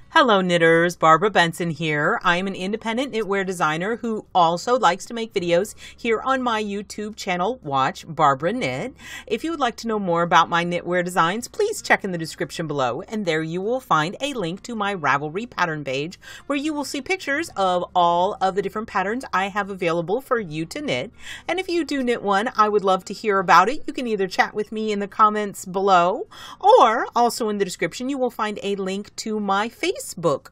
Hello knitters, Barbara Benson here. I am an independent knitwear designer who also likes to make videos here on my YouTube channel, Watch Barbara Knit. If you would like to know more about my knitwear designs, please check in the description below, and there you will find a link to my Ravelry pattern page where you will see pictures of all of the different patterns I have available for you to knit. And if you do knit one, I would love to hear about it. You can either chat with me in the comments below, or also in the description you will find a link to my Facebook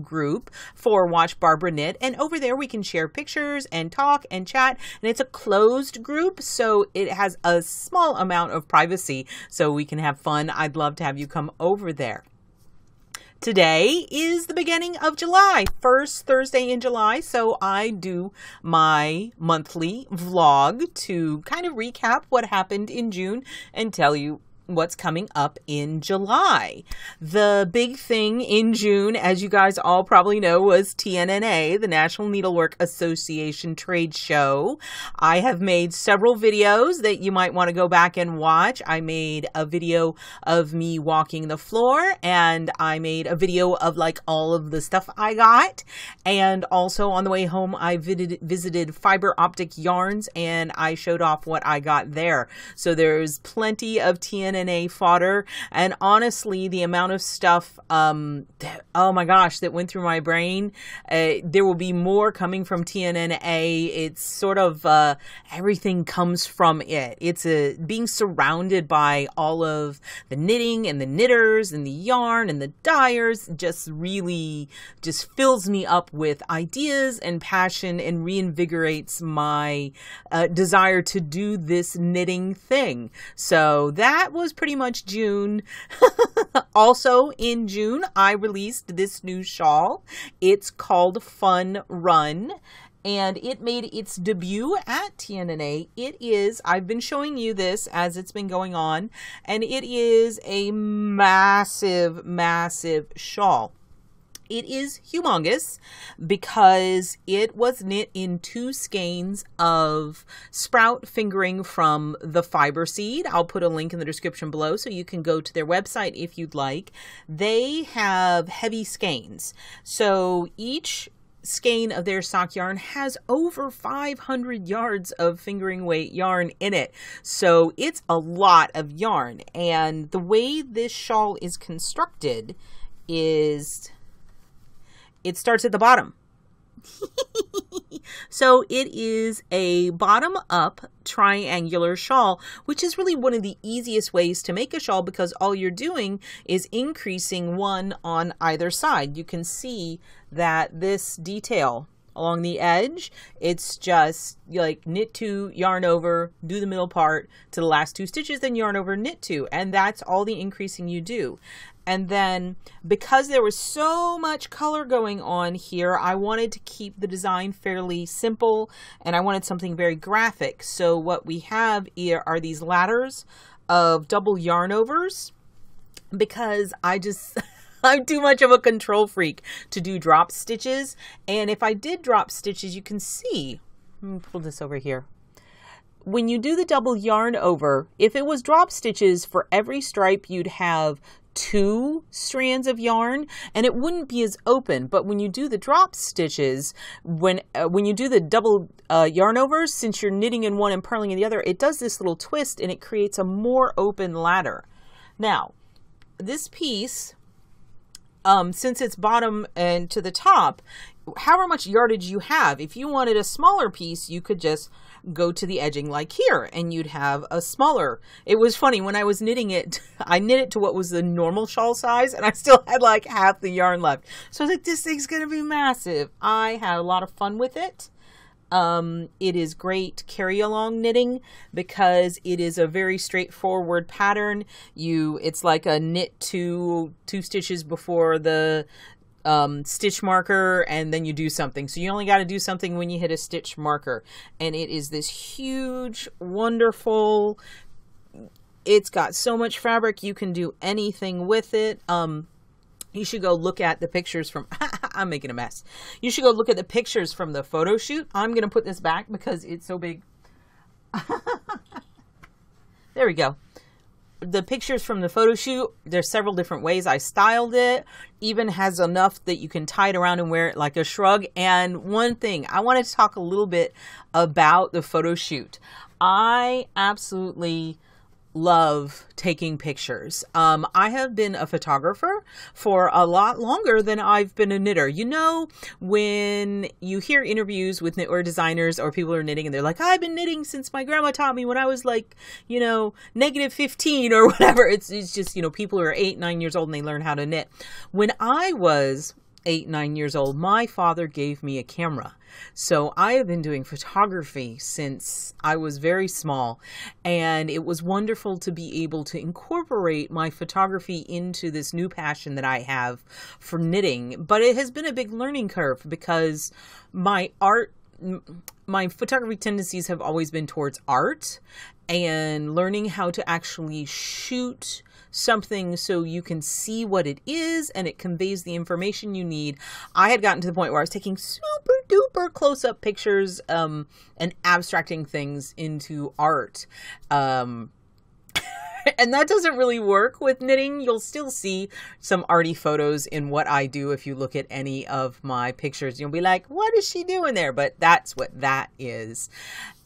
group for Watch Barbara Knit, and over there we can share pictures and talk and chat, and it's a closed group, so it has a small amount of privacy, so we can have fun. I'd love to have you come over there. Today is the beginning of July, first Thursday in July, so I do my monthly vlog to kind of recap what happened in June and tell you what's coming up in July. The big thing in June, as you guys all probably know, was TNNA, the National Needlework Association trade show. I have made several videos that you might want to go back and watch. I made a video of me walking the floor, and I made a video of like all of the stuff I got. And also on the way home, I visited Fiber Optic Yarns, and I showed off what I got there. So there's plenty of TNNA fodder, and honestly the amount of stuff oh my gosh, that went through my brain. There will be more coming from TNNA. It's sort of everything comes from it. It's being surrounded by all of the knitting and the knitters and the yarn and the dyers just really just fills me up with ideas and passion and reinvigorates my desire to do this knitting thing. So that was pretty much June. Also in June, I released this new shawl. It's called Fun Run, and it made its debut at TNNA. It is, I've been showing you this as it's been going on, and it is a massive, massive shawl. It is humongous because it was knit in 2 skeins of sprout fingering from the fiber seed. I'll put a link in the description below so you can go to their website if you'd like. They have heavy skeins. So each skein of their sock yarn has over 500 yards of fingering weight yarn in it. So it's a lot of yarn. And the way this shawl is constructed is it starts at the bottom. So it is a bottom up triangular shawl, which is really one of the easiest ways to make a shawl because all you're doing is increasing one on either side. You can see that this detail along the edge, it's just like knit 2, yarn over, do the middle part to the last 2 stitches, then yarn over, knit 2, and that's all the increasing you do. And then because there was so much color going on here, I wanted to keep the design fairly simple, and I wanted something very graphic. So what we have here are these ladders of double yarn overs, because I'm too much of a control freak to do drop stitches. And if I did drop stitches, you can see, let me pull this over here. When you do the double yarn over, if it was drop stitches for every stripe, you'd have 2 strands of yarn and it wouldn't be as open. But when you do the drop stitches, when you do the double yarn overs, since you're knitting in one and purling in the other, it does this little twist and it creates a more open ladder. Now, this piece, since it's bottom and to the top, however much yardage you have, if you wanted a smaller piece, you could just go to the edging like here and you'd have a smaller. It was funny when I was knitting it, I knit it to what was the normal shawl size and I still had like half the yarn left. So I was like, this thing's gonna be massive. I had a lot of fun with it. It is great carry along knitting because it is a very straightforward pattern. It's like a knit two stitches before the stitch marker, and then you do something. So you only got to do something when you hit a stitch marker. And it is this huge, wonderful, it's got so much fabric, you can do anything with it. You should go look at the pictures from, I'm making a mess. You should go look at the pictures from the photo shoot. I'm going to put this back because it's so big. There we go. The pictures from the photo shoot, there's several different ways I styled it. Even has enough that you can tie it around and wear it like a shrug. And one thing, I wanted to talk a little bit about the photo shoot. I absolutely love taking pictures. I have been a photographer for a lot longer than I've been a knitter. You know, when you hear interviews with knitwear designers or people are knitting and they're like, I've been knitting since my grandma taught me when I was like, you know, -15 or whatever. It's just, you know, people who are 8, 9 years old and they learn how to knit. When I was 8, 9 years old, my father gave me a camera. So I have been doing photography since I was very small, and it was wonderful to be able to incorporate my photography into this new passion that I have for knitting. But it has been a big learning curve because my photography tendencies have always been towards art and learning how to actually shoot something so you can see what it is and it conveys the information you need. I had gotten to the point where I was taking super duper close-up pictures and abstracting things into art. And that doesn't really work with knitting. You'll still see some arty photos in what I do. If you look at any of my pictures, you'll be like, what is she doing there? But that's what that is.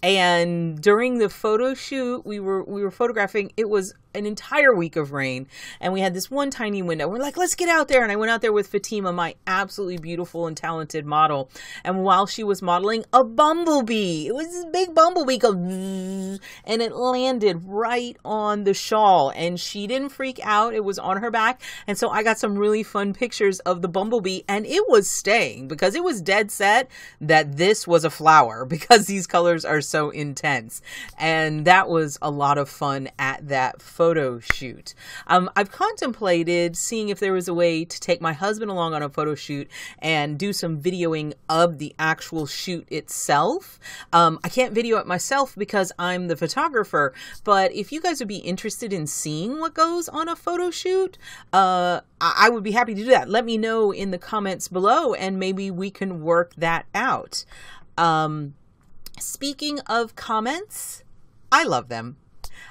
And during the photo shoot, we were photographing. It was an entire week of rain, and we had this one tiny window. We're like, let's get out there. And I went out there with Fatima, my absolutely beautiful and talented model. And while she was modeling, a bumblebee, it was this big bumblebee go, and it landed right on the shawl, and she didn't freak out. It was on her back. And so I got some really fun pictures of the bumblebee, and it was staying because it was dead set that this was a flower because these colors are so intense. And that was a lot of fun at that photo shoot. I've contemplated seeing if there was a way to take my husband along on a photo shoot and do some videoing of the actual shoot itself. I can't video it myself because I'm the photographer, but if you guys would be interested in seeing what goes on a photo shoot, I would be happy to do that. Let me know in the comments below and maybe we can work that out. Speaking of comments, I love them.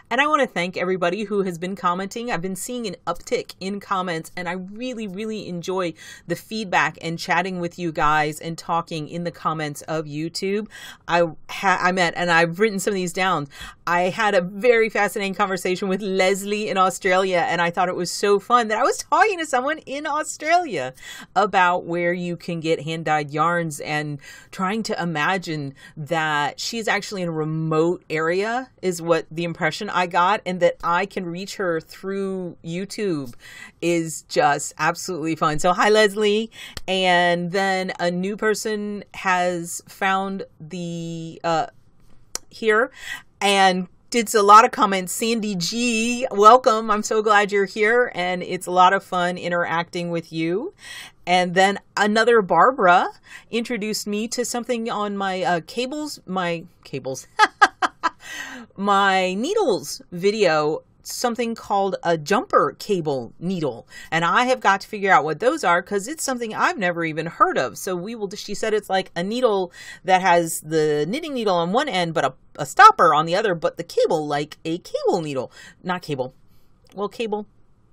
And I want to thank everybody who has been commenting. I've been seeing an uptick in comments, and I really, really enjoy the feedback and chatting with you guys and talking in the comments of YouTube. I met, and I've written some of these down. I had a very fascinating conversation with Leslie in Australia, and I thought it was so fun that I was talking to someone in Australia about where you can get hand-dyed yarns and trying to imagine that she's actually in a remote area is what the impression I got, and that I can reach her through YouTube is just absolutely fun. So hi, Leslie. And then a new person has found the here and did a lot of comments. Sandy G, welcome. I'm so glad you're here, and it's a lot of fun interacting with you. And then another Barbara introduced me to something on my my needles video, something called a jumper cable needle. And I have got to figure out what those are because it's something I've never even heard of. So she said it's like a needle that has the knitting needle on one end, but a stopper on the other, but the cable like a cable needle, not cable. Well, cable,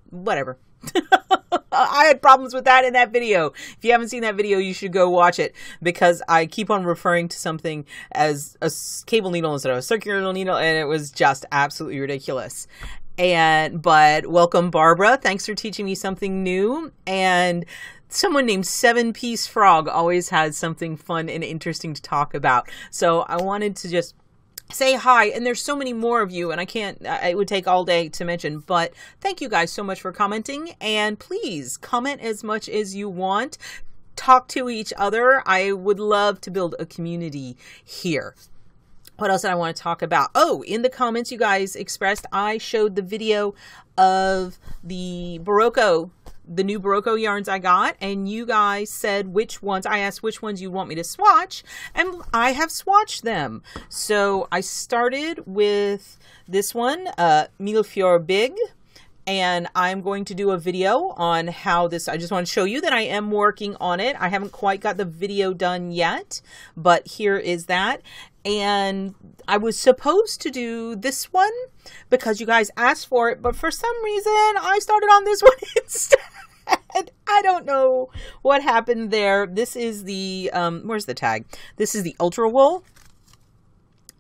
whatever. I had problems with that in that video. If you haven't seen that video, you should go watch it because I keep on referring to something as a cable needle instead of a circular needle, and it was just absolutely ridiculous. But welcome, Barbara. Thanks for teaching me something new. And someone named 7-Piece Frog always has something fun and interesting to talk about. So I wanted to just say hi, and there's so many more of you, and it would take all day to mention, but thank you guys so much for commenting, and please comment as much as you want. Talk to each other. I would love to build a community here. What else did I want to talk about? Oh, in the comments you guys expressed, I showed the video of the Berroco, the new Berroco yarns I got, and you guys said which ones. I asked which ones you want me to swatch, and I have swatched them. So I started with this one, Millefiore Big, and I'm going to do a video on how this, I just want to show you that I am working on it. I haven't quite got the video done yet, but here is that. And I was supposed to do this one because you guys asked for it, but for some reason I started on this one instead. I don't know what happened there. This is the, where's the tag? This is the Ultra Wool.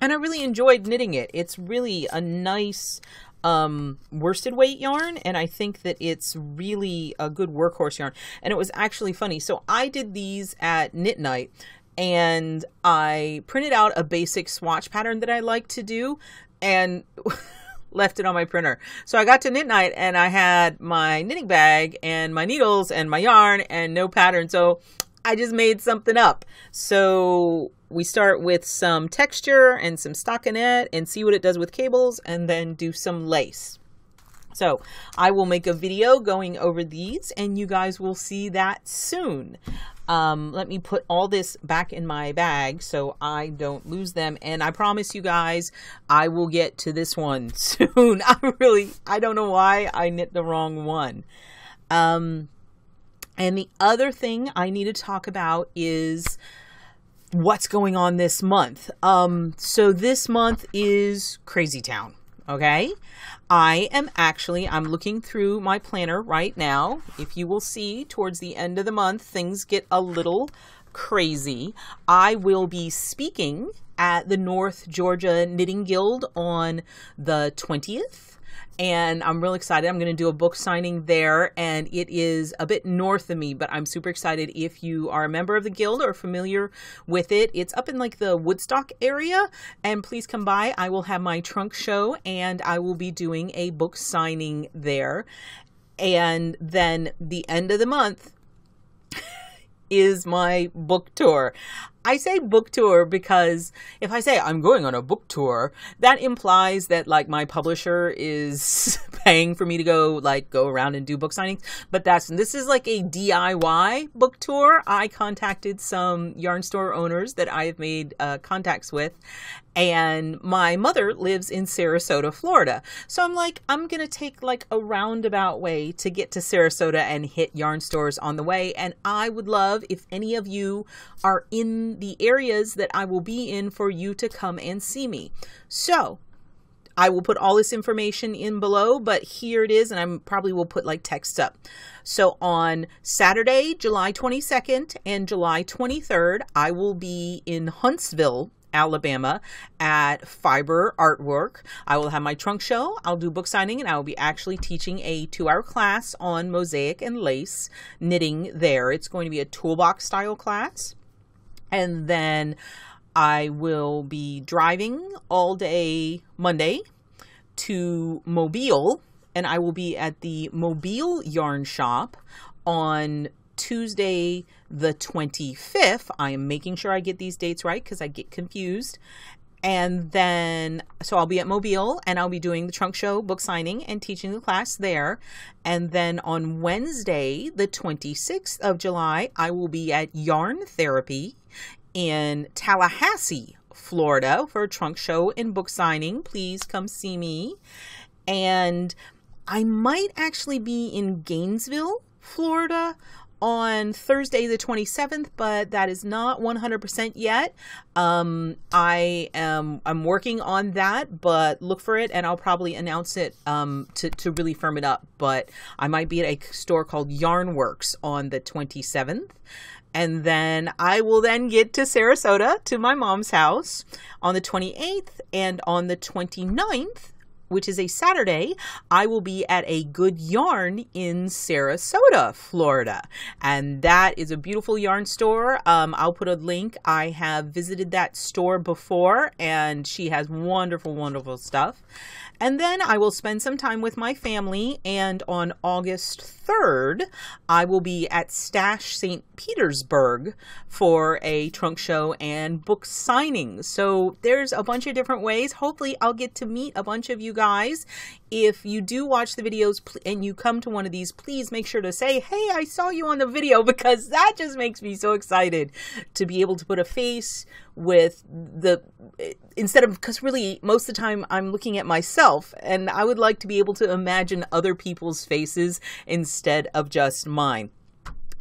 And I really enjoyed knitting it. It's really a nice worsted weight yarn, and I think that it's really a good workhorse yarn. And it was actually funny. So I did these at Knit Night, and I printed out a basic swatch pattern that I like to do, and left it on my printer. So I got to Knit Night and I had my knitting bag and my needles and my yarn and no pattern. So I just made something up. So we start with some texture and some stockinette and see what it does with cables, and then do some lace. So I will make a video going over these, and you guys will see that soon. Let me put all this back in my bag so I don't lose them. And I promise you guys, I will get to this one soon. I don't know why I knit the wrong one. And the other thing I need to talk about is what's going on this month. So this month is Crazy Town. Okay. I'm looking through my planner right now. If you will see, towards the end of the month, things get a little crazy. I will be speaking at the North Georgia Knitting Guild on the 20th. And I'm real excited. I'm going to do a book signing there, and it is a bit north of me, but I'm super excited. If you are a member of the guild or familiar with it, it's up in like the Woodstock area, and please come by. I will have my trunk show, and I will be doing a book signing there. And then the end of the month is my book tour. I say book tour because if I say I'm going on a book tour, that implies that like my publisher is paying for me to go around and do book signings. But this is like a DIY book tour. I contacted some yarn store owners that I have made contacts with, and my mother lives in Sarasota, Florida. So I'm like, I'm going to take like a roundabout way to get to Sarasota and hit yarn stores on the way. And I would love if any of you are in the areas that I will be in for you to come and see me. So I will put all this information in below, but here it is, and I probably will put like text up. So on Saturday, July 22nd and July 23rd, I will be in Huntsville, Alabama at Fiber Artwork. I will have my trunk show. I'll do book signing, and I will be actually teaching a 2-hour class on mosaic and lace knitting there. It's going to be a toolbox style class. And then I will be driving all day Monday to Mobile, and I will be at the Mobile Yarn Shop on Tuesday the 25th. I am making sure I get these dates right because I get confused. And then, so I'll be at Mobile, and I'll be doing the trunk show, book signing, and teaching the class there. And then on Wednesday, the 26th of July, I will be at Yarn Therapy in Tallahassee, Florida for a trunk show and book signing. Please come see me. And I might actually be in Gainesville, Florida on Thursday the 27th, but that is not 100% yet. I'm working on that, but look for it, and I'll probably announce it to really firm it up. But I might be at a store called Yarnworks on the 27th. And then I will then get to Sarasota to my mom's house on the 28th, and on the 29th, which is a Saturday, I will be at a Good Yarn in Sarasota, Florida. And that is a beautiful yarn store. I'll put a link. I have visited that store before, and she has wonderful, wonderful stuff. And then I will spend some time with my family, and on August 3rd, I will be at Stash St. Petersburg for a trunk show and book signing. So there's a bunch of different ways. Hopefully I'll get to meet a bunch of you guys. If you do watch the videos and you come to one of these, please make sure to say, hey, I saw you on the video, because that just makes me so excited to be able to put a face with instead of, because really most of the time I'm looking at myself, and I would like to be able to imagine other people's faces instead of just mine.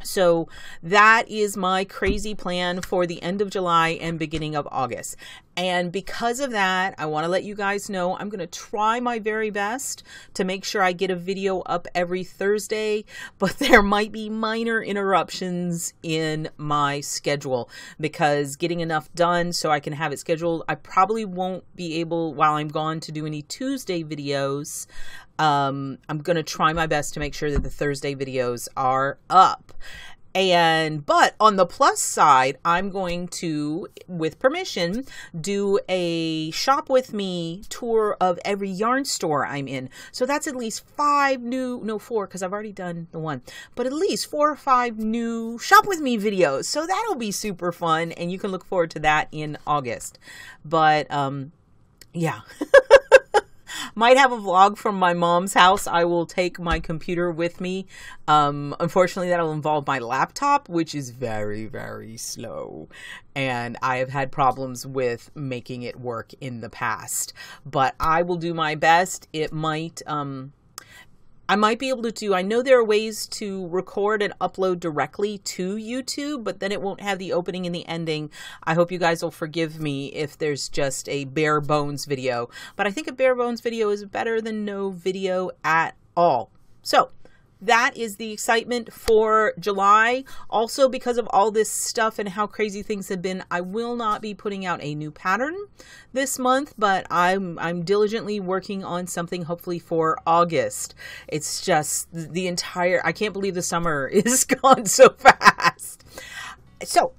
So that is my crazy plan for the end of July and beginning of August. And because of that, I want to let you guys know I'm going to try my very best to make sure I get a video up every Thursday, but there might be minor interruptions in my schedule because getting enough done so I can have it scheduled. I probably won't be able, while I'm gone, to do any Tuesday videos. I'm going to try my best to make sure that the Thursday videos are up. But on the plus side, I'm going to, with permission, do a shop with me tour of every yarn store I'm in. So that's at least 4, because I've already done the one, but at least 4 or 5 new shop with me videos. So that'll be super fun, and you can look forward to that in August. But yeah. Might have a vlog from my mom's house. I will take my computer with me. Unfortunately, that'll involve my laptop, which is very, very slow. And I have had problems with making it work in the past. But I will do my best. It might... I might be able to do, I know there are ways to record and upload directly to YouTube, but then it won't have the opening and the ending. I hope you guys will forgive me if there's just a bare bones video, but I think a bare bones video is better than no video at all. So that is the excitement for July. Also, because of all this stuff and how crazy things have been, I will not be putting out a new pattern this month, but I'm diligently working on something hopefully for August. It's just the entire, I can't believe the summer is gone so fast. So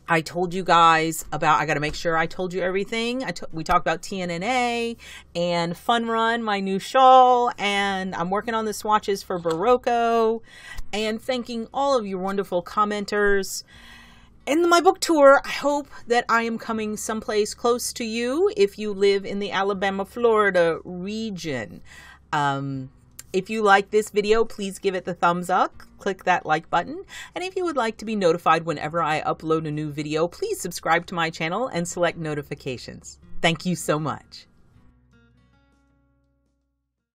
I told you guys about, I got to make sure I told you everything. We talked about TNNA and Fun Run, my new shawl, and I'm working on the swatches for Berroco, and thanking all of you wonderful commenters. In my book tour, I hope that I am coming someplace close to you if you live in the Alabama, Florida region. If you like this video, please give it the thumbs up, click that like button, and if you would like to be notified whenever I upload a new video, please subscribe to my channel and select notifications. Thank you so much.